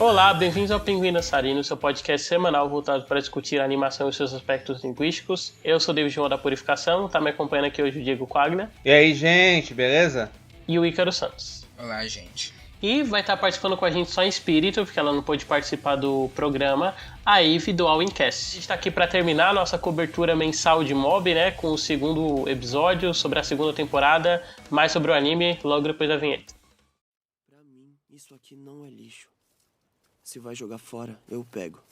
Olá, bem-vindos ao Pinguim Dançarino, seu podcast semanal voltado para discutir a animação e seus aspectos linguísticos. Eu sou o David João da Purificação, tá me acompanhando aqui hoje o Diego Quagner. E aí, gente, beleza? E o Ícaro Santos. Olá, gente. E vai estar participando com a gente só em espírito, porque ela não pôde participar do programa, a Eve do All Incast. A gente está aqui para terminar a nossa cobertura mensal de Mob, né, com o segundo episódio sobre a segunda temporada, mais sobre o anime, logo depois da vinheta. Pra mim, isso aqui não é lixo. Se vai jogar fora, eu pego.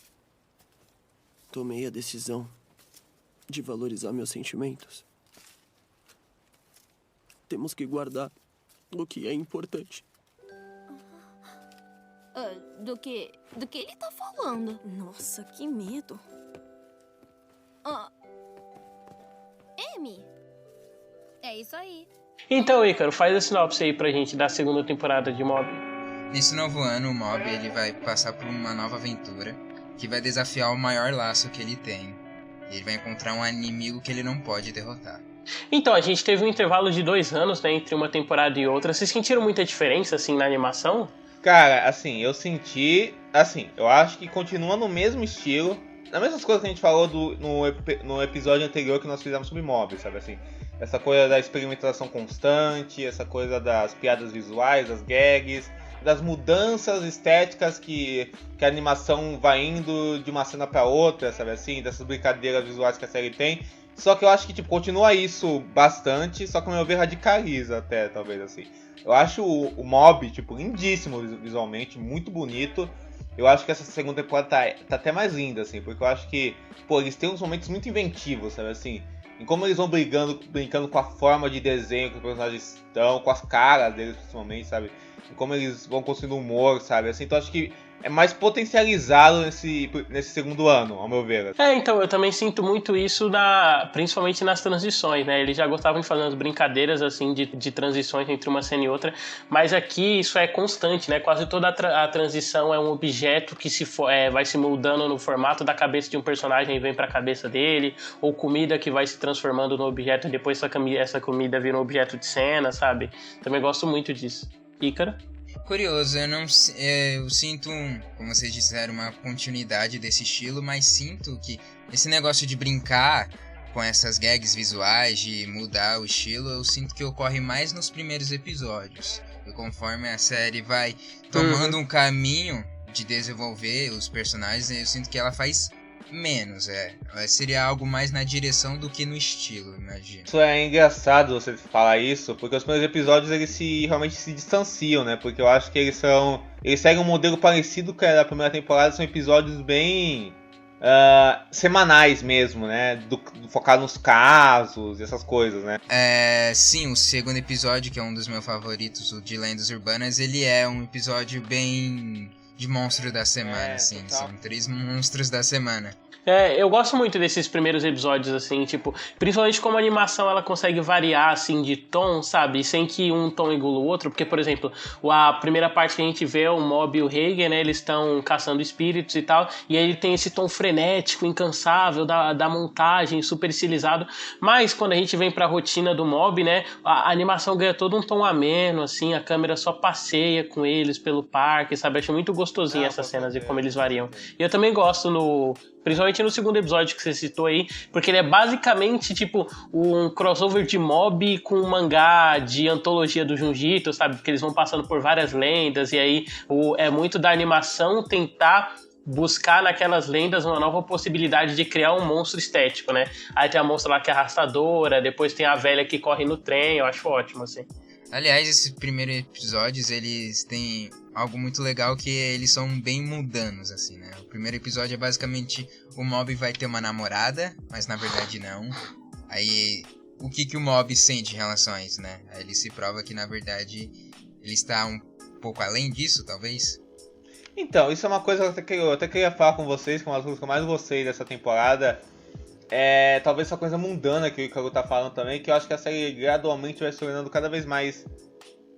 Tomei a decisão de valorizar meus sentimentos. Temos que guardar o que é importante. Do que ele tá falando? Nossa, que medo. Amy. É isso aí. Então, Ícaro, faz a sinopse aí pra gente da segunda temporada de Mob. Nesse novo ano, o Mob ele vai passar por uma nova aventura que vai desafiar o maior laço que ele tem. E ele vai encontrar um inimigo que ele não pode derrotar. Então, a gente teve um intervalo de 2 anos, né, entre uma temporada e outra. Vocês sentiram muita diferença, assim, na animação? Cara, assim, eu senti... Assim, eu acho que continua no mesmo estilo. Nas mesmas coisas que a gente falou no episódio anterior que nós fizemos sobre Mob, sabe? Assim, essa coisa da experimentação constante, essa coisa das piadas visuais, das gags, das mudanças estéticas que a animação vai indo de uma cena pra outra, sabe assim? Dessas brincadeiras visuais que a série tem. Só que eu acho que, tipo, continua isso bastante, só que ao meu ver radicaliza até, talvez, assim. Eu acho o Mob, tipo, lindíssimo visualmente, muito bonito. Eu acho que essa segunda temporada tá até mais linda, assim, porque eu acho que, pô, eles têm uns momentos muito inventivos, sabe, assim. Em como eles vão brincando com a forma de desenho que os personagens estão, com as caras deles, principalmente, sabe. Em como eles vão construindo humor, sabe, assim. Então eu acho que é mais potencializado nesse segundo ano, ao meu ver. Então, eu também sinto muito isso, principalmente nas transições, né? Eles já gostavam de fazer umas brincadeiras, assim, de transições entre uma cena e outra, mas aqui isso é constante, né? Quase toda a transição é um objeto que vai se moldando no formato da cabeça de um personagem e vem pra cabeça dele, ou comida que vai se transformando no objeto e depois essa comida vira um objeto de cena, sabe? Também gosto muito disso. Ícaro? Curioso, eu sinto, como vocês disseram, uma continuidade desse estilo, mas sinto que esse negócio de brincar com essas gags visuais, de mudar o estilo, eu sinto que ocorre mais nos primeiros episódios. E conforme a série vai tomando um caminho de desenvolver os personagens, eu sinto que ela faz menos, seria algo mais na direção do que no estilo, imagino. Isso é engraçado você falar isso, porque os primeiros episódios eles realmente se distanciam, né? Porque eu acho que eles seguem um modelo parecido com a da primeira temporada, são episódios bem semanais mesmo, né? Focado nos casos e essas coisas, né? Sim, o segundo episódio, que é um dos meus favoritos, o de Lendas Urbanas, ele é um episódio bem de monstro da semana, assim. Total. São 3 monstros da semana. Eu gosto muito desses primeiros episódios, assim, tipo, principalmente como a animação ela consegue variar, assim, de tom, sabe? Sem que um tom engula o outro, porque, por exemplo, a primeira parte que a gente vê, o Mob e o Hagen, né, eles estão caçando espíritos e tal, e aí ele tem esse tom frenético, incansável, da montagem, super estilizado, mas quando a gente vem pra rotina do Mob, né, a animação ganha todo um tom ameno, assim, a câmera só passeia com eles pelo parque, sabe? Acho muito gostosinho essas cenas e como eles variam. E eu também gosto principalmente no segundo episódio que você citou aí, porque ele é basicamente tipo um crossover de Mob com um mangá de antologia do Junjito, sabe? Porque eles vão passando por várias lendas e aí é muito da animação tentar buscar naquelas lendas uma nova possibilidade de criar um monstro estético, né? Aí tem a monstra lá que é arrastadora, depois tem a velha que corre no trem, eu acho ótimo, assim. Aliás, esses primeiros episódios, eles têm algo muito legal que eles são bem mundanos, assim, né? O primeiro episódio é basicamente o Mob vai ter uma namorada, mas na verdade não. Aí, o que o Mob sente em relação a isso, né? Aí ele se prova que, na verdade, ele está um pouco além disso, talvez. Então, isso é uma coisa que eu até queria falar com vocês, que é uma das coisas que eu mais gostei dessa temporada. Talvez essa coisa mundana que o Icaro tá falando também, que eu acho que a série gradualmente vai se tornando cada vez mais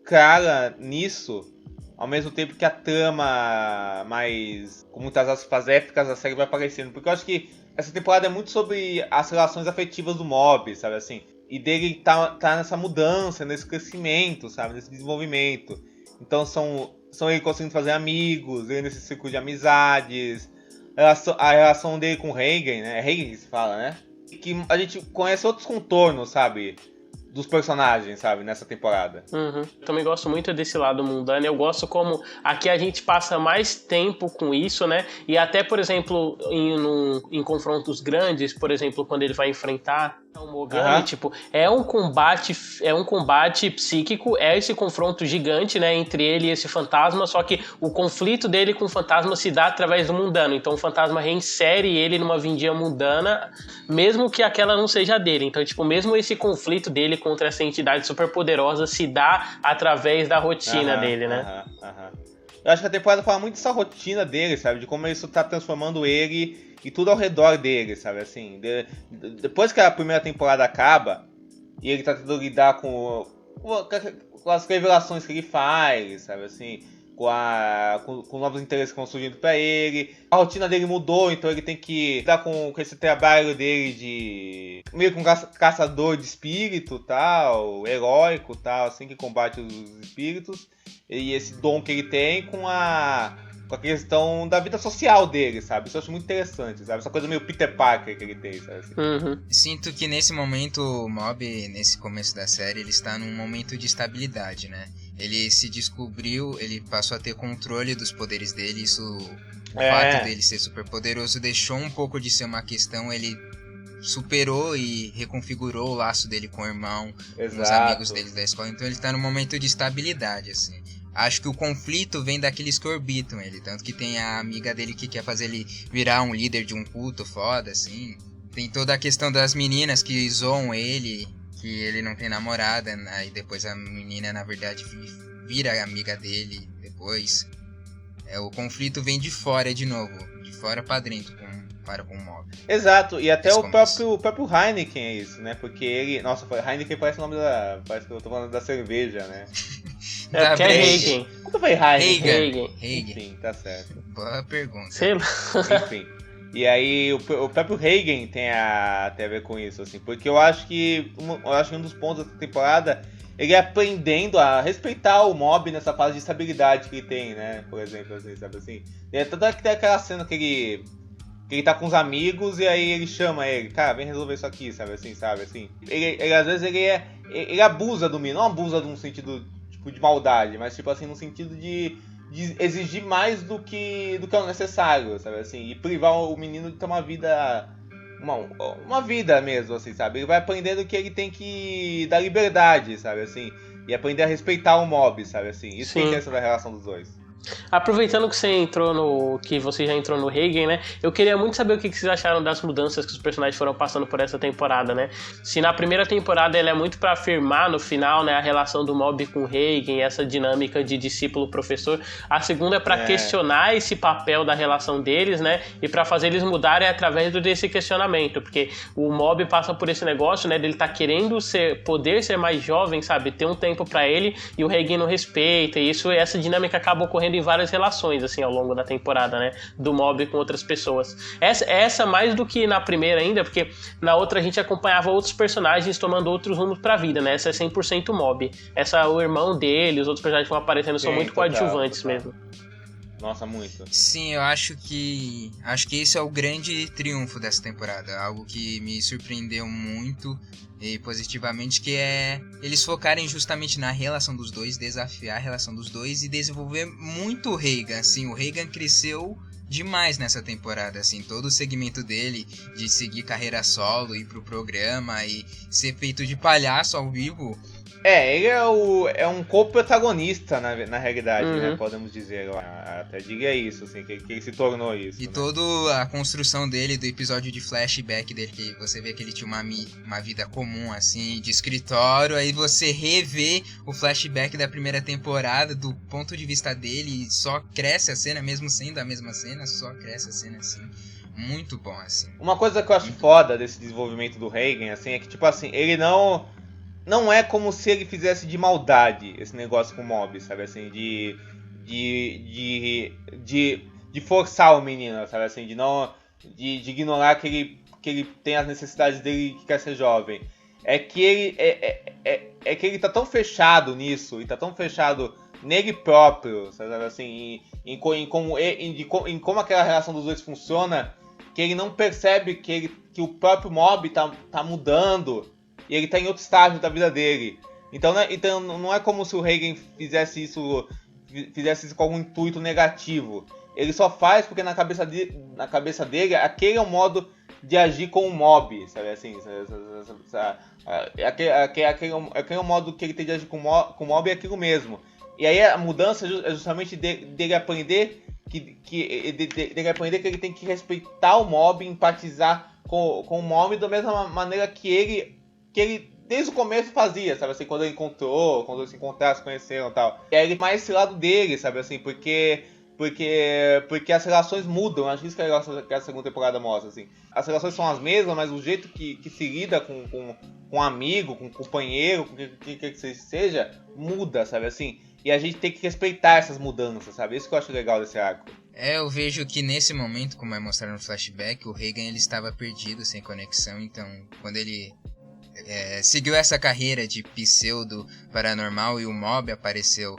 clara nisso, ao mesmo tempo que a trama mais, com muitas aspas épicas da série vai aparecendo, porque eu acho que essa temporada é muito sobre as relações afetivas do Mob, sabe assim, e dele tá nessa mudança, nesse crescimento, sabe, nesse desenvolvimento. Então são são ele conseguindo fazer amigos, ele nesse círculo de amizades, a relação dele com o Reigen, né? É Reigen que se fala, né? Que a gente conhece outros contornos, sabe? Dos personagens, sabe? Nessa temporada. Também gosto muito desse lado mundano. Eu gosto como aqui a gente passa mais tempo com isso, né? E até, por exemplo, em confrontos grandes, por exemplo, quando ele vai enfrentar o Mogami, tipo, é um combate psíquico, é esse confronto gigante, né, entre ele e esse fantasma, só que o conflito dele com o fantasma se dá através do mundano, então o fantasma reinsere ele numa vindia mundana, mesmo que aquela não seja dele, então, tipo, mesmo esse conflito dele contra essa entidade super poderosa se dá através da rotina dele, né? Eu acho que a temporada fala muito dessa rotina dele, sabe, de como isso tá transformando ele e tudo ao redor dele, sabe, assim, depois que a primeira temporada acaba, e ele tá tentando lidar com as revelações que ele faz, sabe, assim, com novos interesses que vão surgindo pra ele, a rotina dele mudou, então ele tem que lidar com esse trabalho dele de meio que um caçador de espírito, tal, heróico, tal, assim, que combate os espíritos, e esse dom que ele tem com a questão da vida social dele, sabe? Isso eu acho muito interessante, sabe? Essa coisa meio Peter Parker que ele tem, sabe? Assim. Sinto que nesse momento o Mob, nesse começo da série, ele está num momento de estabilidade, né? Ele se descobriu, ele passou a ter controle dos poderes dele, o fato dele ser super poderoso deixou um pouco de ser uma questão, ele superou e reconfigurou o laço dele com o irmão, com os amigos dele da escola, então ele está num momento de estabilidade, assim. Acho que o conflito vem daqueles que orbitam ele, tanto que tem a amiga dele que quer fazer ele virar um líder de um culto foda, assim. Tem toda a questão das meninas que zoam ele, que ele não tem namorada, aí depois a menina, na verdade, vira amiga dele depois. O conflito vem de fora de novo, de fora pra dentro, para com o Mob. Exato, e até o próprio Heineken é isso, né? Porque ele... Nossa, Heineken parece o nome parece que eu tô falando da cerveja, né? É porque é Reigen. Quando foi Heineken? Reigen. Enfim, tá certo. Boa pergunta. Sei lá. Enfim. E aí o próprio Reigen tem a ver com isso, assim. Porque eu acho que um dos pontos da temporada, ele aprendendo a respeitar o Mob nessa fase de estabilidade que ele tem, né? Por exemplo, assim, sabe assim? Tanto que tem aquela cena que ele tá com os amigos e aí ele chama ele, cara, vem resolver isso aqui, sabe assim, Ele às vezes ele abusa do menino, não abusa num sentido tipo de maldade, mas tipo assim, no sentido de exigir mais do que é o necessário, sabe assim, e privar o menino de ter uma vida mesmo, assim, sabe? Ele vai aprendendo que ele tem que dar liberdade, sabe assim, e aprender a respeitar o Mob, sabe assim. Isso tem que ser da relação dos dois. Aproveitando que você já entrou no Reigen, né? Eu queria muito saber o que vocês acharam das mudanças que os personagens foram passando por essa temporada, né? Se na primeira temporada ele é muito pra afirmar no final, né, a relação do Mob com o Reigen, essa dinâmica de discípulo-professor, a segunda é pra questionar esse papel da relação deles, né? E pra fazer eles mudarem através desse questionamento, porque o Mob passa por esse negócio, né, dele tá querendo poder ser mais jovem, sabe? Ter um tempo pra ele e o Reigen não respeita, e essa dinâmica acaba ocorrendo em várias relações, assim, ao longo da temporada, né? Do Mob com outras pessoas. Essa mais do que na primeira ainda, porque na outra a gente acompanhava outros personagens tomando outros rumos pra vida, né? Essa é 100% Mob. O irmão dele, os outros personagens que vão aparecendo são muito coadjuvantes mesmo. Nossa, muito. Sim, eu acho que esse é o grande triunfo dessa temporada. Algo que me surpreendeu muito e positivamente, que é eles focarem justamente na relação dos dois, desafiar a relação dos dois e desenvolver muito o Reigen. Assim, o Reigen cresceu demais nessa temporada, assim, todo o segmento dele de seguir carreira solo, ir pro programa e ser feito de palhaço ao vivo. Ele é um co-protagonista, na realidade, né? Podemos dizer. Até diria isso, assim, que ele se tornou isso. E né? toda a construção dele, do episódio de flashback dele, que você vê que ele tinha uma vida comum, assim, de escritório, aí você revê o flashback da primeira temporada, do ponto de vista dele, só cresce a cena, mesmo sendo a mesma cena, só cresce a cena, assim. Muito bom, assim. Uma coisa que eu acho foda desse desenvolvimento do Reigen, assim, é que, tipo assim, ele não é como se ele fizesse de maldade esse negócio com o Mob, sabe, assim, de forçar o menino, sabe, assim, de ignorar que ele tem as necessidades dele e que quer ser jovem. É que ele tá tão fechado nisso, e tá tão fechado nele próprio, sabe assim, em como aquela relação dos dois funciona, que ele não percebe que o próprio mob tá mudando e ele tá em outro estágio da vida dele. Então não é como se o Reigen fizesse isso com algum intuito negativo. Ele só faz porque na cabeça dele aquele é o modo de agir com o mob, sabe assim? Aquele é o modo que ele tem de agir com o mob é aquilo mesmo. E aí a mudança é justamente dele aprender dele aprender que ele tem que respeitar o mob, empatizar com o mob da mesma maneira que ele desde o começo fazia, sabe assim, quando eles se encontraram, se conheceram e tal. E aí ele mais esse lado dele, sabe assim, porque as relações mudam. Acho que isso que é legal que a segunda temporada mostra, assim. As relações são as mesmas, mas o jeito que se lida com um amigo, com um companheiro, com o que seja, muda, sabe assim. E a gente tem que respeitar essas mudanças, sabe? Isso que eu acho legal desse arco. Eu vejo que nesse momento, como é mostrado no flashback, o Reigen ele estava perdido, sem conexão. Então, quando ele seguiu essa carreira de pseudo paranormal e o mob apareceu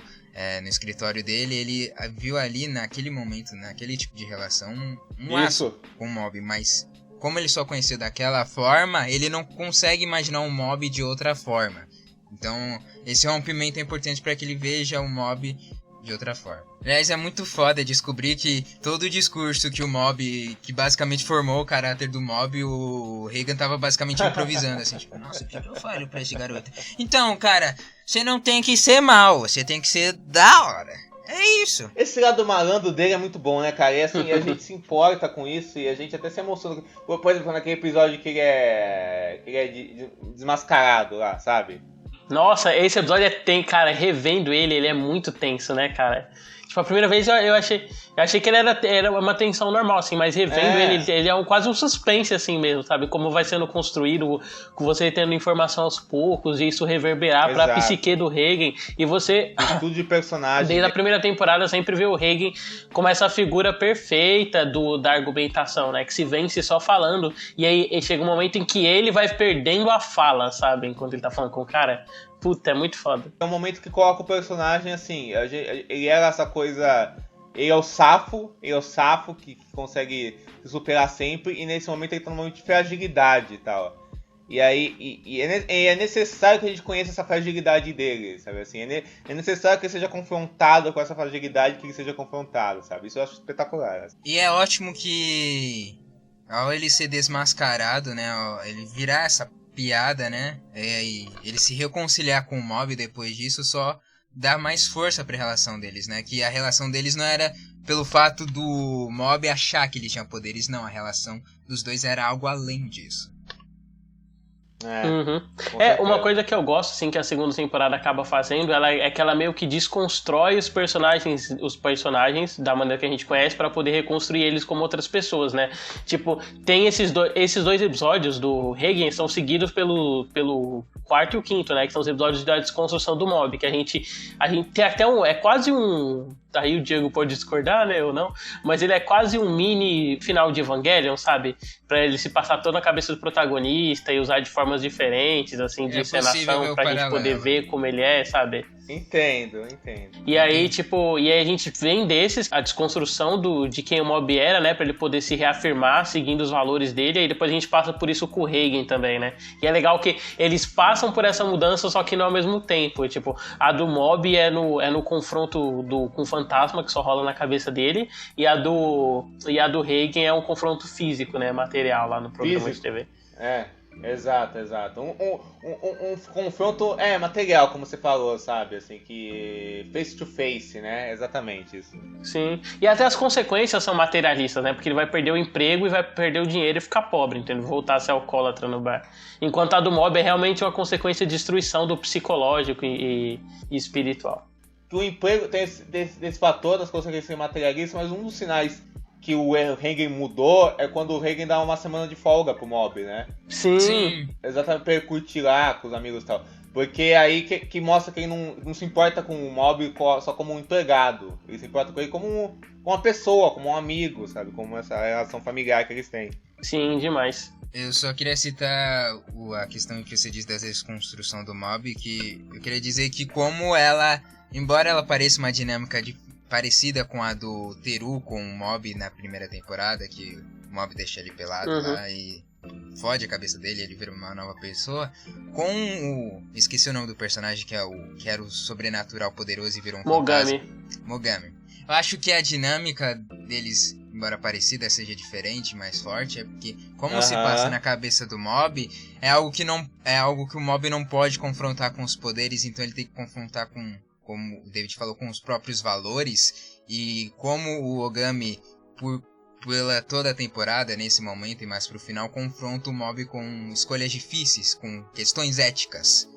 no escritório dele, ele viu ali naquele momento, naquele tipo de relação, um laço com o mob, mas como ele só conheceu daquela forma, ele não consegue imaginar um mob de outra forma. Então, esse rompimento é importante para que ele veja o mob de outra forma. Aliás, é muito foda descobrir que todo o discurso que o mob, que basicamente formou o caráter do mob, o Reigen tava basicamente improvisando, assim, tipo, nossa, o que eu falo pra esse garoto? Então, cara, você não tem que ser mal, você tem que ser da hora. É isso. Esse lado malandro dele é muito bom, né, cara? E assim, a gente se importa com isso e a gente até se emociona. Por exemplo, naquele episódio que ele é desmascarado lá, sabe? Nossa, esse episódio cara, revendo ele é muito tenso, né, cara? Tipo, a primeira vez eu achei que ele era uma tensão normal, assim, mas revendo ele é quase um suspense, assim mesmo, sabe? Como vai sendo construído, com você tendo informação aos poucos, e isso reverberar pra psique do Reigen, e você... Estudo de personagem. Desde a primeira temporada sempre vê o Reigen como essa figura perfeita da argumentação, né? Que se vence só falando, e aí chega um momento em que ele vai perdendo a fala, sabe? Enquanto ele tá falando com o cara... Puta, é muito foda. É um momento que coloca o personagem assim, ele era essa coisa... Ele é o safo que consegue se superar sempre, e nesse momento ele tá num momento de fragilidade e tal. E aí é necessário que a gente conheça essa fragilidade dele, sabe assim? É necessário que ele seja confrontado com essa fragilidade, que ele seja confrontado, sabe? Isso eu acho espetacular. E é ótimo que ao ele ser desmascarado, né, ele virar essa piada, né, e ele se reconciliar com o mob depois disso só dá mais força pra relação deles, né, que a relação deles não era pelo fato do mob achar que ele tinha poderes, não, a relação dos dois era algo além disso. Uma coisa que eu gosto, assim, que a segunda temporada acaba fazendo, é que ela meio que desconstrói os personagens da maneira que a gente conhece pra poder reconstruir eles como outras pessoas, né? Tipo, tem esses dois episódios do Reigen são seguidos pelo quarto e o quinto, né? Que são os episódios da desconstrução do mob, que a gente tem até é quase um... Aí o Diego pode discordar, né, ou não, mas ele é quase um mini final de Evangelion, sabe? Pra ele se passar toda na cabeça do protagonista e usar de formas diferentes, assim, de encenação, pra gente poder ver como ele é, sabe? Entendo. E aí, a gente vem a desconstrução de quem o mob era, né, pra ele poder se reafirmar, seguindo os valores dele, e aí depois a gente passa por isso com o Reigen também, né? E é legal que eles passam por essa mudança, só que não ao mesmo tempo. Tipo, a do mob é no confronto com o fantasma, que só rola na cabeça dele, e a do Reigen é um confronto físico, né, material lá no programa de TV. Exato. Um confronto material, como você falou, sabe? Assim, que face to face, né? Exatamente isso. Sim. E até as consequências são materialistas, né? Porque ele vai perder o emprego e vai perder o dinheiro e ficar pobre, entendeu? Voltar a ser alcoólatra no bar. Enquanto a do mob é realmente uma consequência de destruição do psicológico e espiritual. O emprego tem esse fator das consequências materialistas, mas um dos sinais que o Reigen mudou é quando o Reigen dá uma semana de folga pro mob, né? Sim. Exatamente, pra ele curtir lá com os amigos e tal. Porque aí que mostra que ele não se importa com o mob só como um empregado. Ele se importa com ele como uma pessoa, como um amigo, sabe? Como essa relação familiar que eles têm. Sim, demais. Eu só queria citar a questão que você disse da desconstrução do mob, que eu queria dizer que como ela embora ela pareça uma dinâmica parecida com a do Teru com o Mob na primeira temporada, que o Mob deixa ele pelado lá e fode a cabeça dele, ele vira uma nova pessoa, com o... esqueci o nome do personagem, que era o sobrenatural poderoso e virou um Mogami. Mogami. Eu acho que a dinâmica deles, embora parecida, seja diferente, mais forte, é porque como se passa na cabeça do Mob, é algo que o Mob não pode confrontar com os poderes, então ele tem que confrontar com, como o David falou, com os próprios valores, e como o Ogami, pela toda a temporada, nesse momento e mais pro final, confronta o Mob com escolhas difíceis, com questões éticas.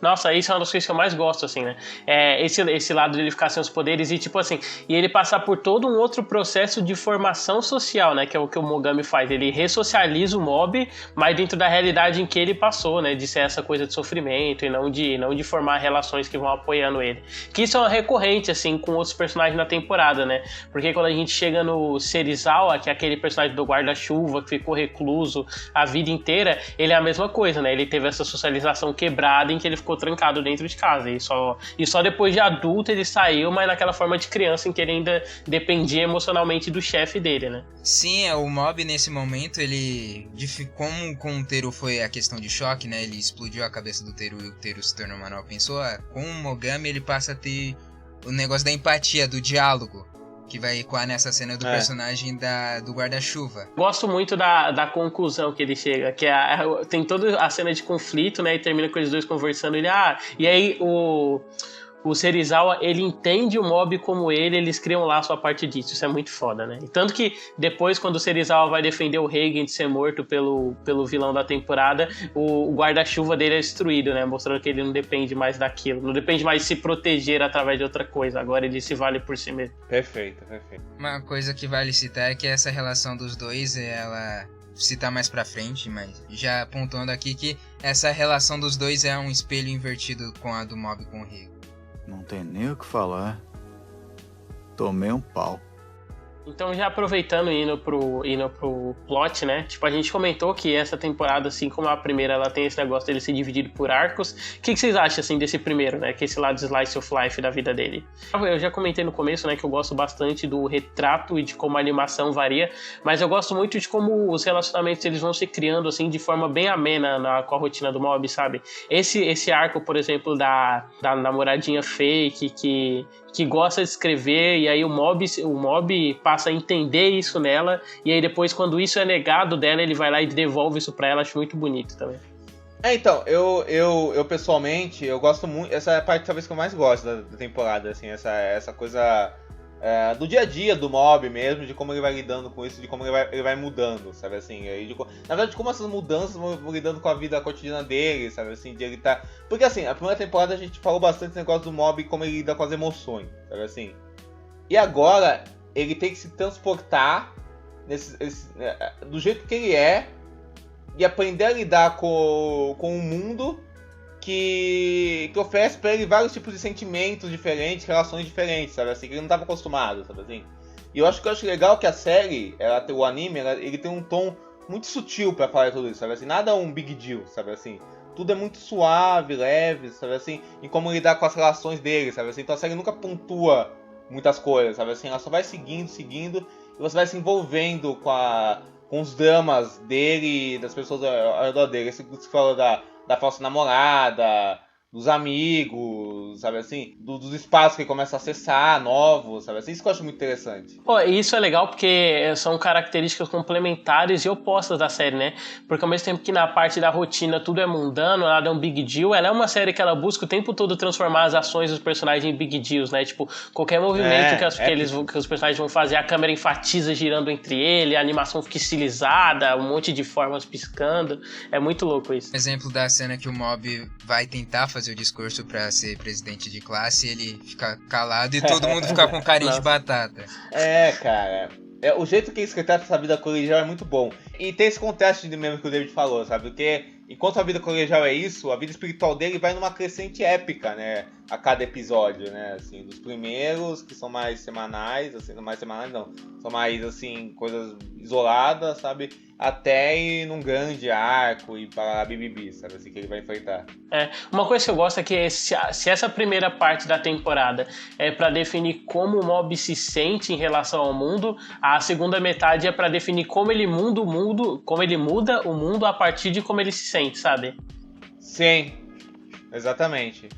Nossa, isso é uma das coisas que eu mais gosto, assim, né? Esse lado dele ficar sem os poderes e, tipo assim, e ele passar por todo um outro processo de formação social, né? Que é o que o Mogami faz. Ele ressocializa o Mob, mas dentro da realidade em que ele passou, né? De ser essa coisa de sofrimento e não de formar relações que vão apoiando ele. Que isso é recorrente, assim, com outros personagens na temporada, né? Porque quando a gente chega no Serizawa, que é aquele personagem do guarda-chuva que ficou recluso a vida inteira, ele é a mesma coisa, né? Ele teve essa socialização quebrada em que ele ficou trancado dentro de casa e só depois de adulto ele saiu, mas naquela forma de criança em que ele ainda dependia emocionalmente do chefe dele, né? Sim, o Mob nesse momento, ele, como com o Teru foi a questão de choque, né, ele explodiu a cabeça do Teru e o Teru se tornou uma nova pessoa, com o Mogami ele passa a ter o negócio da empatia, do diálogo, que vai ecoar nessa cena do personagem do guarda-chuva. Gosto muito da conclusão que ele chega, que tem toda a cena de conflito, né, e termina com eles dois conversando, e aí o Serizawa, ele entende o Mob como eles criam lá a sua parte disso, isso é muito foda, né? E tanto que depois, quando o Serizawa vai defender o Reigen de ser morto pelo vilão da temporada, o guarda-chuva dele é destruído, né? Mostrando que ele não depende mais daquilo, não depende mais de se proteger através de outra coisa, agora ele se vale por si mesmo. Perfeito. Uma coisa que vale citar é que essa relação dos dois, ela citar mais pra frente, mas já apontando aqui que essa relação dos dois é um espelho invertido com a do Mob com o Reigen. Não tem nem o que falar. Tomei um pau. Então, já aproveitando e indo pro plot, né? Tipo, a gente comentou que essa temporada, assim como a primeira, ela tem esse negócio dele ser dividido por arcos. O que vocês acham, assim, desse primeiro, né? Que é esse lado slice of life da vida dele. Eu já comentei no começo, né? Que eu gosto bastante do retrato e de como a animação varia. Mas eu gosto muito de como os relacionamentos, eles vão se criando, assim, de forma bem amena com a rotina do Mob, sabe? Esse arco, por exemplo, da namoradinha fake, que gosta de escrever, e aí o Mob passa a entender isso nela, e aí depois, quando isso é negado dela, ele vai lá e devolve isso pra ela. Acho muito bonito também. Então, eu pessoalmente, eu gosto muito, essa é a parte talvez que eu mais gosto da temporada, assim, essa coisa do dia a dia do Mob mesmo, de como ele vai lidando com isso, de como ele vai mudando, sabe assim, na verdade, como essas mudanças vão lidando com a vida cotidiana dele, sabe assim, de ele tá... Porque assim, a primeira temporada a gente falou bastante desse negócio do Mob, como ele lida com as emoções, sabe assim, e agora ele tem que se transportar do jeito que ele é e aprender a lidar com um mundo que oferece pra ele vários tipos de sentimentos diferentes, relações diferentes, sabe assim, que ele não estava acostumado, sabe assim. E eu acho legal que a série, o anime, ele tem um tom muito sutil pra falar tudo isso, sabe assim, nada é um big deal, sabe assim. Tudo é muito suave, leve, sabe assim, em como lidar com as relações dele, sabe assim. Então a série nunca pontua muitas coisas, sabe assim, ela só vai seguindo, e você vai se envolvendo com os dramas dele e das pessoas ao redor dele. Esse que você falou da falsa namorada, dos amigos, sabe assim, dos espaços que ele começa a acessar, novos, sabe assim, isso que eu acho muito interessante. Pô, e isso é legal porque são características complementares e opostas da série, né? Porque ao mesmo tempo que na parte da rotina tudo é mundano, nada é um big deal, ela é uma série que ela busca o tempo todo transformar as ações dos personagens em big deals, né? Tipo, qualquer movimento que os personagens vão fazer, a câmera enfatiza girando entre ele, a animação fica estilizada, um monte de formas piscando, é muito louco isso. Exemplo da cena que o Mob vai tentar fazer o discurso pra ser presidente de classe, ele fica calado e todo mundo fica com carinho de batata. Cara, o jeito que eles retratam essa vida colegial é muito bom. E tem esse contraste mesmo que o David falou, sabe? Porque enquanto a vida colegial é isso, a vida espiritual dele vai numa crescente épica, né? A cada episódio, né? Assim, dos primeiros, que são mais semanais, assim, não mais semanais não, são mais, assim, coisas isoladas, sabe? até ir num grande arco e para a BBB, sabe assim, que ele vai enfrentar. Uma coisa que eu gosto é que se essa primeira parte da temporada é pra definir como o Mob se sente em relação ao mundo, a segunda metade é pra definir como ele muda o mundo a partir de como ele se sente, sabe? Sim, exatamente.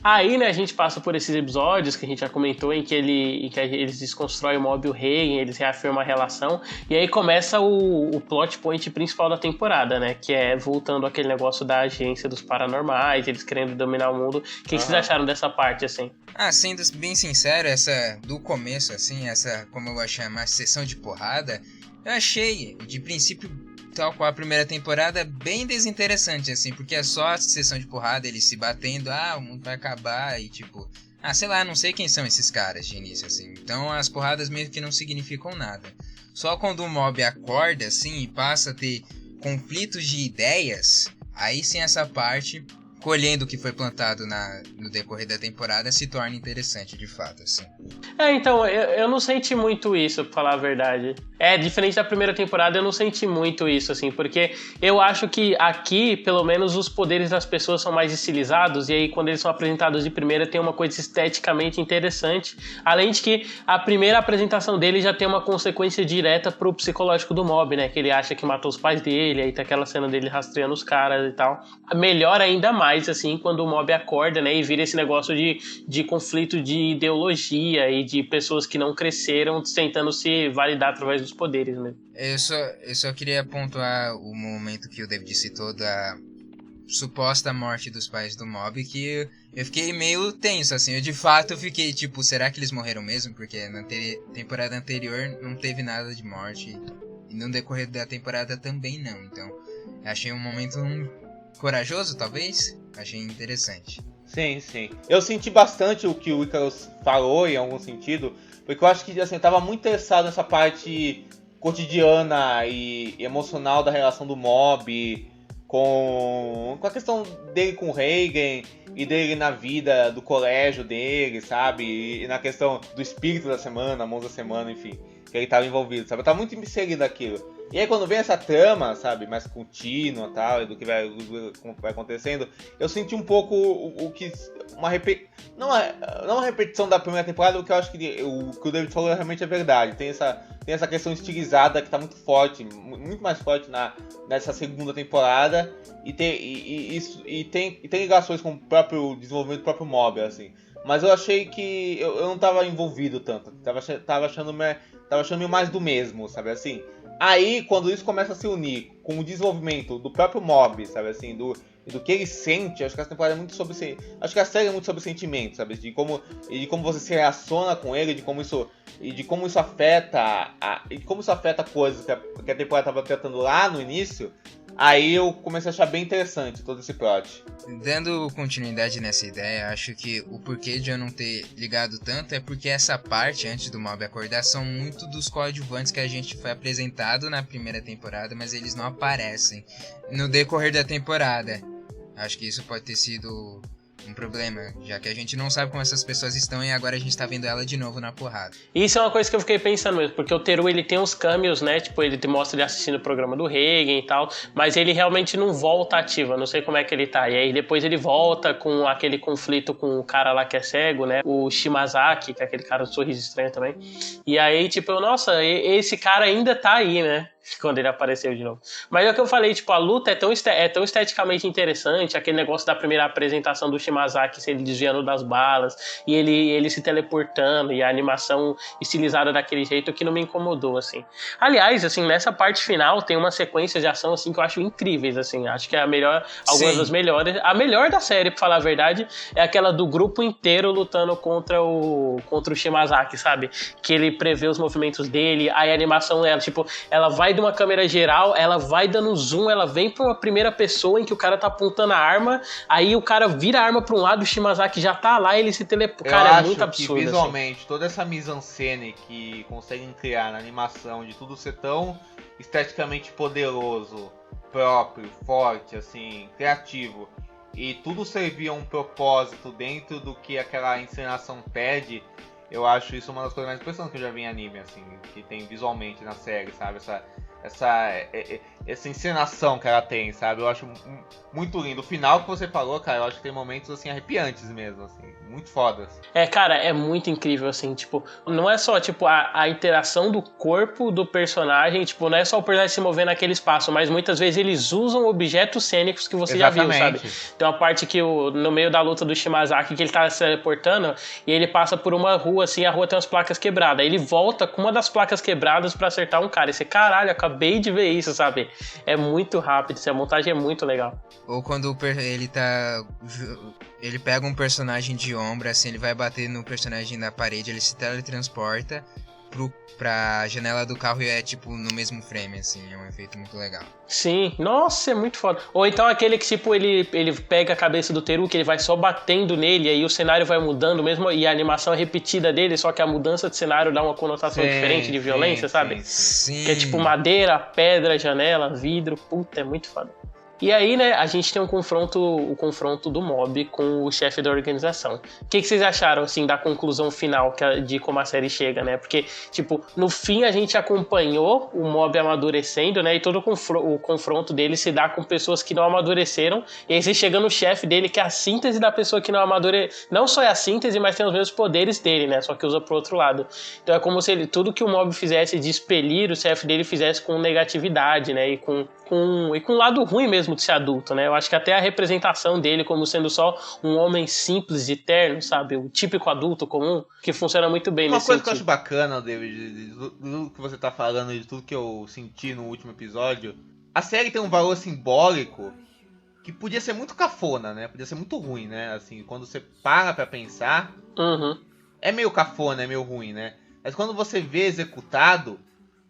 Aí, né, a gente passa por esses episódios que a gente já comentou, em que eles desconstroem o Mob e o Reigen, eles reafirmam a relação, e aí começa o plot point principal da temporada, né, que é voltando àquele negócio da agência dos paranormais, eles querendo dominar o mundo. O que vocês acharam dessa parte, assim? Sendo bem sincero, essa do começo, assim, essa, como eu vou chamar, sessão de porrada, eu achei, de princípio, tal qual a primeira temporada, bem desinteressante, assim, porque é só a sessão de porrada, eles se batendo, o mundo vai acabar, e tipo, sei lá, não sei quem são esses caras de início, assim, então as porradas meio que não significam nada. Só quando o Mob acorda, assim, e passa a ter conflitos de ideias, aí sim essa parte, colhendo o que foi plantado no decorrer da temporada, se torna interessante de fato, assim. Então, eu não senti muito isso, pra falar a verdade. Diferente da primeira temporada, eu não senti muito isso, assim, porque eu acho que aqui, pelo menos, os poderes das pessoas são mais estilizados, e aí quando eles são apresentados de primeira, tem uma coisa esteticamente interessante, além de que a primeira apresentação dele já tem uma consequência direta pro psicológico do Mob, né, que ele acha que matou os pais dele, aí tem aquela cena dele rastreando os caras e tal. Melhora ainda mais, assim, quando o Mob acorda, né, e vira esse negócio de conflito de ideologia e de pessoas que não cresceram tentando se validar através dos poderes, né? Eu só queria pontuar o momento que o David citou da suposta morte dos pais do Mob, que eu fiquei meio tenso, assim, eu de fato fiquei tipo, será que eles morreram mesmo? Porque na temporada anterior não teve nada de morte, e no decorrer da temporada também não, então achei um momento corajoso, talvez, achei interessante. Sim, sim. Eu senti bastante o que o Icarus falou, em algum sentido, porque eu acho que, assim, eu tava muito interessado nessa parte cotidiana e emocional da relação do Mob com a questão dele com o Reigen e dele na vida do colégio dele, sabe? E na questão do espírito da semana, mãos da semana, enfim, que ele tava envolvido, sabe? Eu tava muito inserido naquilo. E aí quando vem essa trama, sabe, mais contínua e tal, do que vai acontecendo, eu senti um pouco o que... não uma repetição da primeira temporada, porque eu acho que o que o David falou realmente é verdade. Tem essa questão estilizada que tá muito forte, muito mais forte nessa segunda temporada, e tem ligações com o próprio desenvolvimento do próprio Mob, assim. Mas eu achei que eu não tava envolvido tanto, tava achando meio mais do mesmo, sabe assim? Aí, quando isso começa a se unir com o desenvolvimento do próprio Mob, sabe assim, do que ele sente, acho que essa temporada é muito sobre... Acho que a série é muito sobre sentimentos, sabe? De como você se relaciona com ele, de como isso afeta coisas que a temporada estava tratando lá no início. Aí eu comecei a achar bem interessante todo esse plot. Dando continuidade nessa ideia, acho que o porquê de eu não ter ligado tanto é porque essa parte, antes do Mob acordar, são muito dos coadjuvantes que a gente foi apresentado na primeira temporada, mas eles não aparecem no decorrer da temporada. Acho que isso pode ter sido um problema, já que a gente não sabe como essas pessoas estão e agora a gente tá vendo ela de novo na porrada. Isso é uma coisa que eu fiquei pensando mesmo, porque o Teru, ele tem uns cameos, né, tipo, ele te mostra ele assistindo o programa do Reigen e tal, mas ele realmente não volta ativo, eu não sei como é que ele tá, e aí depois ele volta com aquele conflito com o cara lá que é cego, né, o Shimazaki, que é aquele cara do sorriso estranho também, e aí, tipo, nossa, esse cara ainda tá aí, né, quando ele apareceu de novo. Mas é o que eu falei, tipo, a luta é tão esteticamente interessante, aquele negócio da primeira apresentação do Shimazaki, ele desviando das balas, e ele se teleportando, e a animação estilizada daquele jeito que não me incomodou, assim. Aliás, assim, nessa parte final tem uma sequência de ação, assim, que eu acho incríveis, assim, acho que é a melhor, algumas das melhores, a melhor da série, pra falar a verdade, é aquela do grupo inteiro lutando contra o Shimazaki, sabe? Que ele prevê os movimentos dele, aí a animação, ela vai de uma câmera geral, ela vai dando zoom, ela vem pra uma primeira pessoa em que o cara tá apontando a arma, aí o cara vira a arma pra um lado, o Shimazaki já tá lá e ele se teleporta. Cara, é muito absurdo. Que visualmente, assim, toda essa mise-en-scène que conseguem criar na animação, de tudo ser tão esteticamente poderoso, próprio, forte, assim, criativo, e tudo servia a um propósito dentro do que aquela encenação pede, Eu acho isso uma das coisas mais impressionantes que eu já vi em anime, assim, que tem visualmente na série, sabe? Essa encenação que ela tem, sabe? Eu acho muito lindo. O final que você falou, cara, eu acho que tem momentos, assim, arrepiantes mesmo, assim, muito fodas. Cara, é muito incrível, assim, tipo, não é só, tipo, a interação do corpo do personagem, tipo, não é só o personagem se mover naquele espaço, mas muitas vezes eles usam objetos cênicos que você Exatamente. já viu, sabe? Tem uma parte que, no meio da luta do Shimazaki, que ele tá se teleportando, e ele passa por uma rua, assim, a rua tem umas placas quebradas, aí ele volta com uma das placas quebradas pra acertar um cara, e você, caralho, acabei de ver isso, sabe? É muito rápido, a montagem é muito legal. Ou quando ele pega um personagem de ombro, assim, ele vai bater no personagem na parede, ele se teletransporta pra janela do carro e é tipo no mesmo frame, assim, é um efeito muito legal. Sim, nossa, é muito foda. Ou então aquele que tipo, ele pega a cabeça do Teru, que ele vai só batendo nele, aí o cenário vai mudando mesmo, e a animação é repetida dele, só que a mudança de cenário dá uma conotação diferente de violência, sabe? Sim. Que é tipo madeira, pedra, janela, vidro, puta, é muito foda. E aí, né, a gente tem o confronto do mob com o chefe da organização. O que vocês acharam, assim, da conclusão final de como a série chega, né? Porque, tipo, no fim a gente acompanhou o mob amadurecendo, né? E todo o confronto dele se dá com pessoas que não amadureceram. E aí você chega no chefe dele, que é a síntese da pessoa que não amadureceu. Não só é a síntese, mas tem os mesmos poderes dele, né? Só que usa pro outro lado. Então é como se tudo que o mob fizesse de expelir, o chefe dele fizesse com negatividade, né? E com o lado ruim mesmo de ser adulto, né? Eu acho que até a representação dele como sendo só um homem simples e terno, sabe? O típico adulto comum, que funciona muito bem nesse sentido. Uma coisa que eu acho bacana, David, de tudo que você tá falando e de tudo que eu senti no último episódio, a série tem um valor simbólico que podia ser muito cafona, né? Podia ser muito ruim, né? Assim, quando você para pra pensar, é meio cafona, é meio ruim, né? Mas quando você vê executado,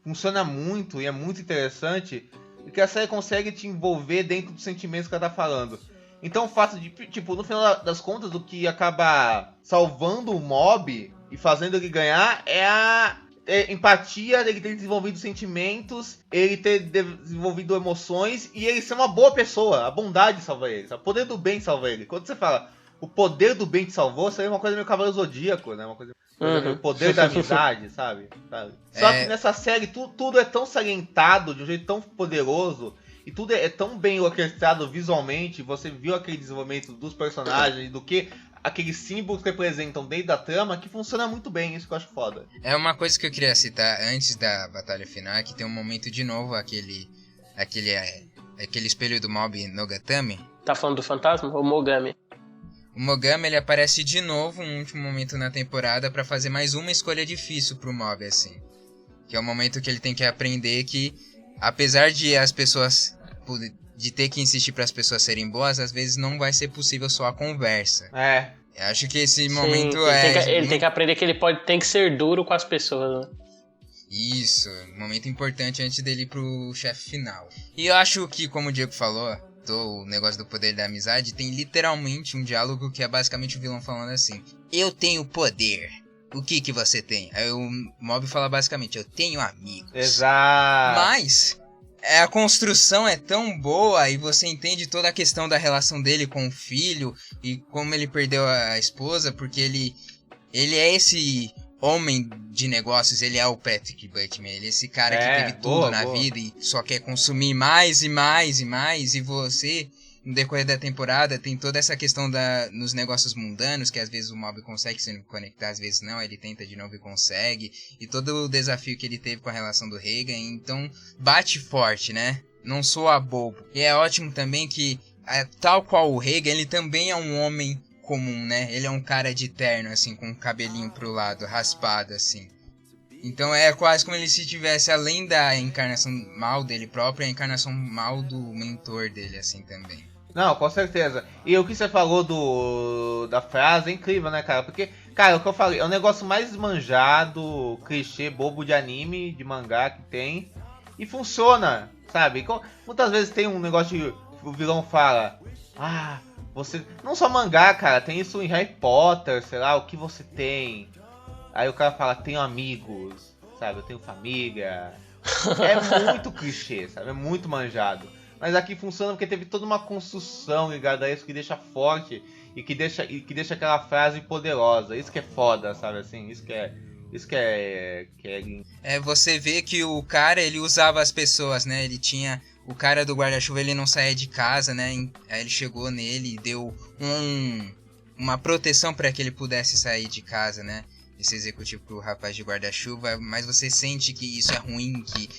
funciona muito e é muito interessante, porque a série consegue te envolver dentro dos sentimentos que ela tá falando. Então o fato de, tipo, no final das contas, o que acaba salvando o mob e fazendo ele ganhar é a empatia, ele ter desenvolvido sentimentos, ele ter desenvolvido emoções e ele ser uma boa pessoa. A bondade salva ele, o poder do bem salva ele. Quando você fala o poder do bem te salvou, isso aí é uma coisa meio Cavaleiro Zodíaco, né? Uma coisa o poder da amizade, sabe? Só que nessa série tudo é tão salientado de um jeito tão poderoso e tudo é tão bem orquestrado visualmente. Você viu aquele desenvolvimento dos personagens, do que aqueles símbolos representam dentro da trama, que funciona muito bem. Isso que eu acho foda. É uma coisa que eu queria citar antes da batalha final, que tem um momento de novo, aquele espelho do mob Nogatami. Tá falando do fantasma ou Mogami? O Mogami, ele aparece de novo um último momento na temporada pra fazer mais uma escolha difícil pro mob, assim. Que é o momento que ele tem que aprender que, apesar de as pessoas, de ter que insistir para as pessoas serem boas, às vezes não vai ser possível só a conversa. Eu acho que esse momento ele tem que aprender que ele tem que ser duro com as pessoas, né? Isso, um momento importante antes dele ir pro chefe final. E eu acho que, como o Diego falou, o negócio do poder da amizade, tem literalmente um diálogo que é basicamente o vilão falando assim: eu tenho poder, o que você tem? Aí o mob fala basicamente: eu tenho amigos. Exato. Mas a construção é tão boa e você entende toda a questão da relação dele com o filho e como ele perdeu a esposa, porque ele é esse homem de negócios, ele é o Patrick Bateman, ele é esse cara que teve tudo na vida e só quer consumir mais e mais e mais, e você, no decorrer da temporada, tem toda essa questão nos negócios mundanos, que às vezes o mob consegue se conectar, às vezes não, ele tenta de novo e consegue, e todo o desafio que ele teve com a relação do Reagan, então bate forte, né? Não soa bobo. E é ótimo também que, tal qual o Reagan, ele também é um homem comum, né? Ele é um cara de terno, assim, com o cabelinho pro lado, raspado, assim. Então é quase como ele se tivesse, além da encarnação mal dele próprio, a encarnação mal do mentor dele, assim, também. Não, com certeza. E o que você falou da frase é incrível, né, cara? Porque, cara, o que eu falei, é o negócio mais manjado, clichê, bobo de anime, de mangá que tem. E funciona, sabe? Muitas vezes tem um negócio de... O vilão fala... você... Não só mangá, cara. Tem isso em Harry Potter, sei lá, o que você tem. Aí o cara fala, tenho amigos, sabe? Eu tenho família. É muito clichê, sabe? É muito manjado. Mas aqui funciona porque teve toda uma construção ligada a isso que deixa forte e que deixa aquela frase poderosa. Isso que é foda, sabe assim? Isso que é lindo. Você vê que o cara, ele usava as pessoas, né? Ele tinha... O cara do guarda-chuva, ele não saía de casa, né? Aí ele chegou nele e deu uma proteção para que ele pudesse sair de casa, né? Esse executivo pro rapaz de guarda-chuva. Mas você sente que isso é ruim, que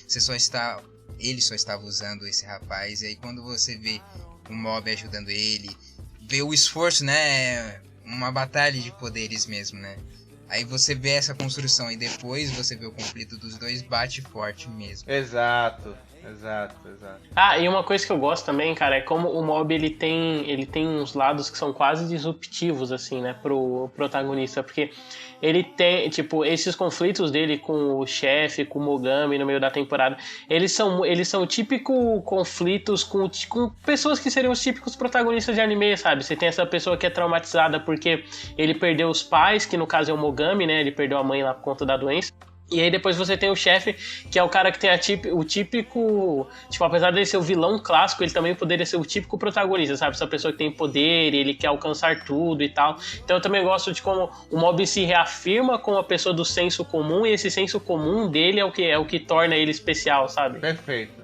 ele só estava usando esse rapaz. E aí quando você vê o Mob ajudando ele, vê o esforço, né? Uma batalha de poderes mesmo, né? Aí você vê essa construção e depois você vê o conflito dos dois, bate forte mesmo. Exato. E uma coisa que eu gosto também, cara, é como o Mob ele tem uns lados que são quase disruptivos, assim, né, pro protagonista, porque ele tem, tipo, esses conflitos dele com o chefe, com o Mogami no meio da temporada, eles são típicos conflitos com pessoas que seriam os típicos protagonistas de anime, sabe? Você tem essa pessoa que é traumatizada porque ele perdeu os pais, que no caso é o Mogami, né, ele perdeu a mãe lá por conta da doença. E aí depois você tem o chefe, que é o cara que tem o típico... Tipo, apesar de ele ser o vilão clássico, ele também poderia ser o típico protagonista, sabe? Essa pessoa que tem poder, ele quer alcançar tudo e tal. Então eu também gosto de como o Mob se reafirma como a pessoa do senso comum, e esse senso comum dele é o que torna ele especial, sabe? Perfeito.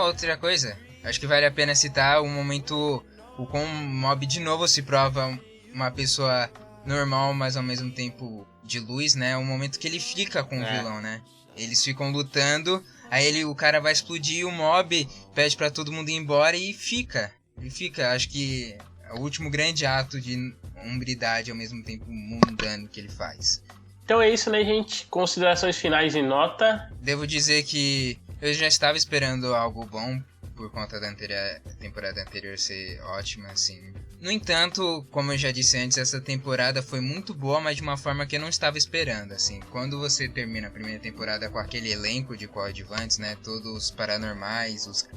Outra coisa, acho que vale a pena citar o momento... como o Mob de novo se prova uma pessoa normal, mas ao mesmo tempo... de luz, né? O momento que ele fica com o vilão, né? Eles ficam lutando, aí o cara vai explodir, o Mob pede pra todo mundo ir embora e fica. Acho que é o último grande ato de hombridade ao mesmo tempo mundano que ele faz. Então é isso, né, gente? Considerações finais e nota. Devo dizer que eu já estava esperando algo bom por conta da temporada anterior ser ótima, assim. No entanto, como eu já disse antes, essa temporada foi muito boa, mas de uma forma que eu não estava esperando, assim. Quando você termina a primeira temporada com aquele elenco de coadjuvantes, né, todos paranormais, os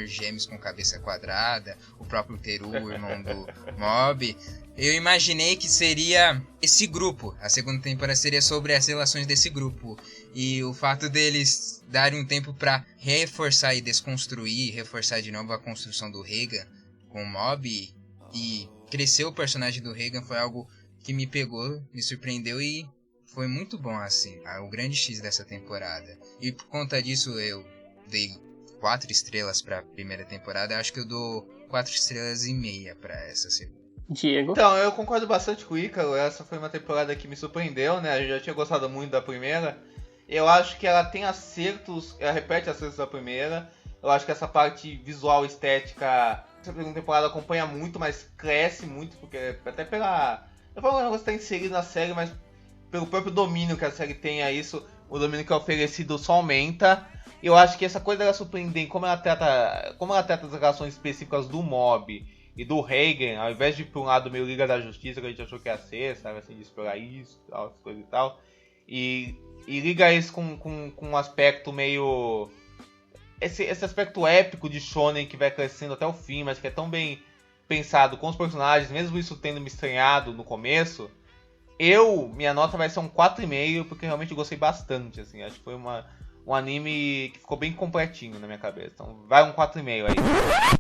gêmeos com cabeça quadrada, o próprio Teru, o irmão do Mob, eu imaginei que seria esse grupo. A segunda temporada seria sobre as relações desse grupo. E o fato deles darem um tempo para reforçar e desconstruir, reforçar de novo a construção do Reigan com o Mob e crescer o personagem do Reigan foi algo que me pegou, me surpreendeu e foi muito bom, assim, o grande X dessa temporada. E por conta disso eu dei 4 estrelas para a primeira temporada, acho que eu dou 4 estrelas e meia para essa segunda. Diego? Então, eu concordo bastante com o Ícaro, essa foi uma temporada que me surpreendeu, né, eu já tinha gostado muito da primeira. Eu acho que ela tem acertos, ela repete acertos da primeira. Eu acho que essa parte visual, estética, essa segunda temporada acompanha muito, mas cresce muito, porque até pela... Eu falo que o negócio está inserido na série, mas pelo próprio domínio que a série tem a isso, o domínio que é oferecido só aumenta. Eu acho que essa coisa dela surpreender, como ela trata as relações específicas do Mob e do Reigan, ao invés de ir para um lado meio Liga da Justiça, que a gente achou que ia ser, sabe, assim, de explorar isso, tal, essas coisas e tal. E liga isso com um aspecto meio... Esse aspecto épico de Shonen que vai crescendo até o fim, mas que é tão bem pensado com os personagens, mesmo isso tendo me estranhado no começo, minha nota vai ser um 4,5, porque realmente eu gostei bastante, assim, acho que foi um anime que ficou bem completinho na minha cabeça, então vai um 4,5 aí.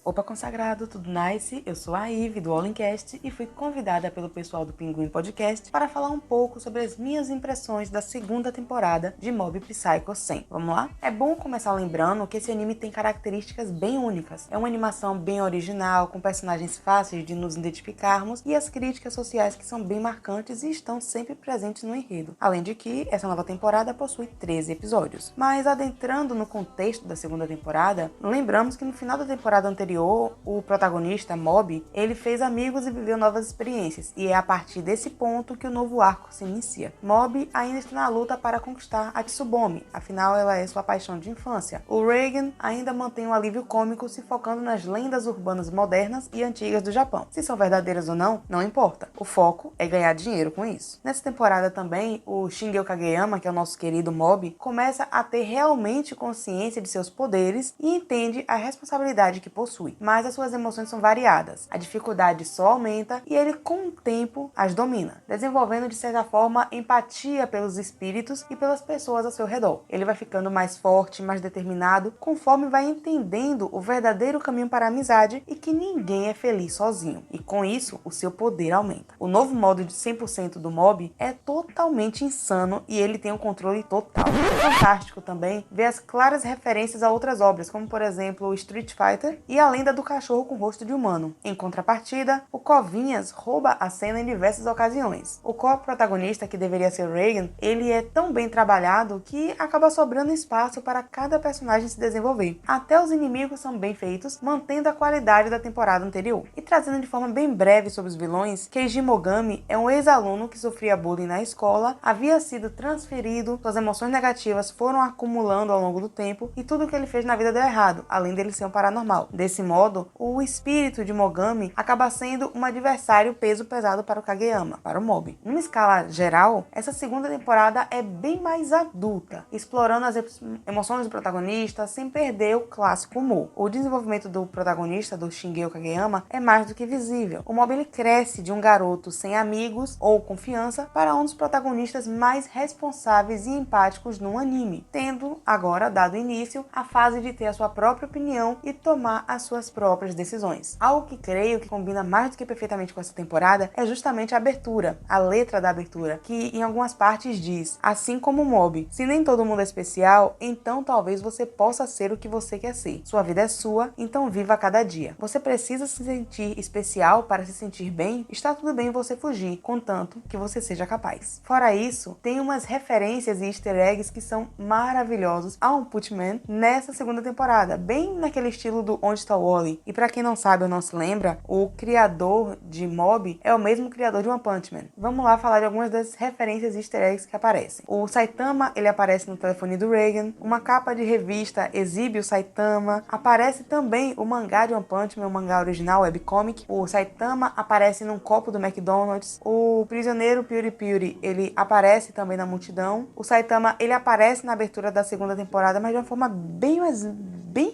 Opa consagrado, tudo nice? Eu sou a Ive do All In Cast e fui convidada pelo pessoal do Pinguim Podcast para falar um pouco sobre as minhas impressões da segunda temporada de Mob Psycho 100. Vamos lá? É bom começar lembrando que esse anime tem características bem únicas. É uma animação bem original, com personagens fáceis de nos identificarmos e as críticas sociais que são bem marcantes e estão sempre presentes no enredo. Além de que essa nova temporada possui 13 episódios. Mas adentrando no contexto da segunda temporada, lembramos que no final da temporada anterior o protagonista, Mob, ele fez amigos e viveu novas experiências, e é a partir desse ponto que o novo arco se inicia. Mob ainda está na luta para conquistar a Tsubomi, afinal ela é sua paixão de infância. O Reigan ainda mantém um alívio cômico se focando nas lendas urbanas modernas e antigas do Japão. Se são verdadeiras ou não, não importa. O foco é ganhar dinheiro com isso. Nessa temporada também, o Shingeo Kageyama, que é o nosso querido Mob, começa a ter realmente consciência de seus poderes e entende a responsabilidade que possui possui, mas as suas emoções são variadas. A dificuldade só aumenta e ele, com o tempo, as domina, desenvolvendo de certa forma empatia pelos espíritos e pelas pessoas ao seu redor. Ele vai ficando mais forte, mais determinado, conforme vai entendendo o verdadeiro caminho para a amizade e que ninguém é feliz sozinho. E com isso, o seu poder aumenta. O novo modo de 100% do mob é totalmente insano e ele tem um controle total. É fantástico também ver as claras referências a outras obras, como por exemplo o Street Fighter e a lenda do cachorro com rosto de humano. Em contrapartida, o Covinhas rouba a cena em diversas ocasiões. O co-protagonista, que deveria ser o Reagan, ele é tão bem trabalhado que acaba sobrando espaço para cada personagem se desenvolver. Até os inimigos são bem feitos, mantendo a qualidade da temporada anterior. E trazendo de forma bem breve sobre os vilões, Keiji Mogami é um ex-aluno que sofria bullying na escola, havia sido transferido, suas emoções negativas foram acumulando ao longo do tempo e tudo que ele fez na vida deu errado, além dele ser um paranormal. Desse modo, o espírito de Mogami acaba sendo um adversário peso pesado para o Kageyama, para o mob. Numa escala geral, essa segunda temporada é bem mais adulta, explorando as emoções do protagonista sem perder o clássico humor. O desenvolvimento do protagonista, do Shingeo Kageyama, é mais do que visível. O mob ele cresce de um garoto sem amigos ou confiança para um dos protagonistas mais responsáveis e empáticos no anime, tendo agora dado início à fase de ter a sua própria opinião e tomar as suas próprias decisões. Algo que creio que combina mais do que perfeitamente com essa temporada é justamente a abertura, a letra da abertura, que em algumas partes diz: assim como o mob, se nem todo mundo é especial, então talvez você possa ser o que você quer ser. Sua vida é sua, então viva a cada dia. Você precisa se sentir especial para se sentir bem? Está tudo bem você fugir, contanto que você seja capaz. Fora isso, tem umas referências e easter eggs que são maravilhosos a One Punch Man nessa segunda temporada, bem naquele estilo do Onde Está o Wally. E pra quem não sabe ou não se lembra, o criador de Mob é o mesmo criador de One Punch Man. Vamos lá falar de algumas das referências e easter eggs que aparecem. O Saitama, ele aparece no telefone do Reagan, uma capa de revista exibe o Saitama, aparece também o mangá de One Punch Man, o mangá original, webcomic. O Saitama aparece num copo do McDonald's. O prisioneiro Puri Puri, ele aparece também na multidão. O Saitama, ele aparece na abertura da segunda temporada, mas de uma forma bem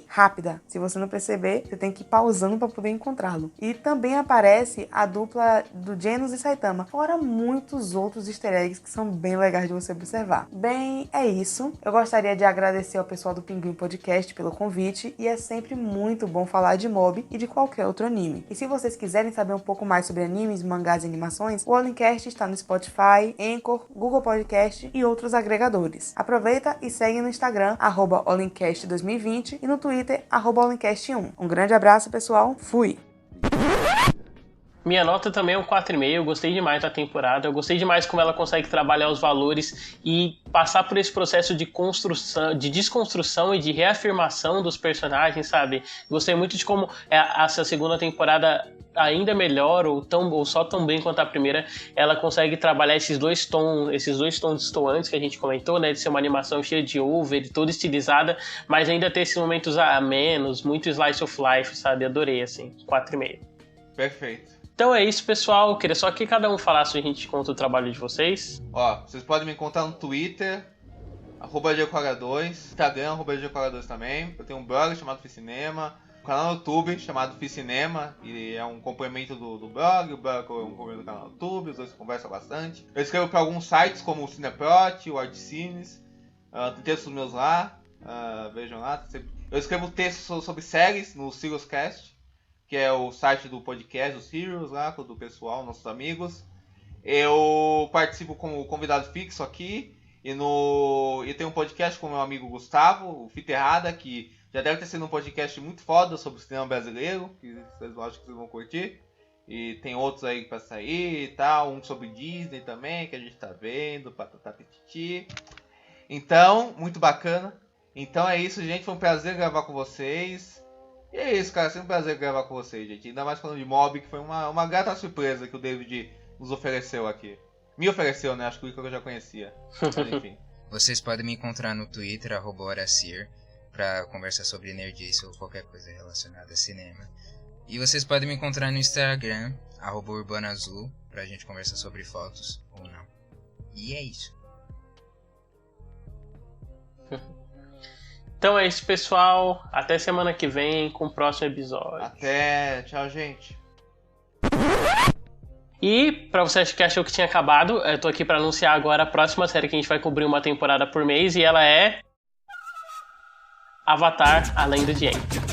rápida. Se você não perceber, você tem que ir pausando para poder encontrá-lo. E também aparece a dupla do Genos e Saitama, fora muitos outros easter eggs que são bem legais de você observar. Bem, é isso. Eu gostaria de agradecer ao pessoal do Pinguim Podcast pelo convite e é sempre muito bom falar de Mob e de qualquer outro anime. E se vocês quiserem saber um pouco mais sobre animes, mangás e animações, o Olincast está no Spotify, Anchor, Google Podcast e outros agregadores. Aproveita e segue no Instagram, @Olincast2020 e no Twitter, @Olincast1. Um grande abraço, pessoal. Fui! Minha nota também é um 4,5, eu gostei demais da temporada, eu gostei demais como ela consegue trabalhar os valores e passar por esse processo de construção, de desconstrução e de reafirmação dos personagens, sabe? Gostei muito de como essa segunda temporada, ainda melhor ou só tão bem quanto a primeira, ela consegue trabalhar esses dois tons distoantes que a gente comentou, né? De ser uma animação cheia de over, toda estilizada, mas ainda ter esses momentos a menos, muito slice of life, sabe? Adorei, assim, 4,5. Perfeito. Então é isso, pessoal. Eu queria só que cada um falasse e a gente conta o trabalho de vocês. Ó, vocês podem me encontrar no Twitter, @GeoCoga2, Instagram, @GeoCoga2 também. Eu tenho um blog chamado Ficinema, um canal no YouTube chamado Ficinema, e é um complemento do blog, o blog é um complemento do canal no YouTube, os dois conversam bastante. Eu escrevo para alguns sites como o Cineprot, o Artcines, tem textos meus lá, vejam lá. Eu escrevo textos sobre séries no Siriuscast, que é o site do podcast, do Sirius, lá, do pessoal, nossos amigos. Eu participo como convidado fixo aqui, e tem um podcast com o meu amigo Gustavo, o Fita Errada, que já deve ter sido um podcast muito foda sobre o cinema brasileiro, que vocês acham que vocês vão curtir. E tem outros aí pra sair e tal, um sobre Disney também, que a gente tá vendo, patatá pititi. Então, muito bacana. Então é isso, gente, foi um prazer gravar com vocês. E é isso, cara, sempre um prazer gravar com vocês, gente. Ainda mais falando de Mob, que foi uma grata surpresa que o David nos ofereceu aqui. Me ofereceu, né? Acho que eu já conhecia. Mas enfim. Vocês podem me encontrar no Twitter, @Horacir, pra conversar sobre nerdice ou qualquer coisa relacionada a cinema. E vocês podem me encontrar no Instagram, @UrbanoAzul, pra gente conversar sobre fotos ou não. E é isso. Então é isso, pessoal. Até semana que vem com o próximo episódio. Até. Tchau, gente. E, pra você que achou que tinha acabado, eu tô aqui pra anunciar agora a próxima série que a gente vai cobrir uma temporada por mês, e ela é Avatar: A Lenda de Aang.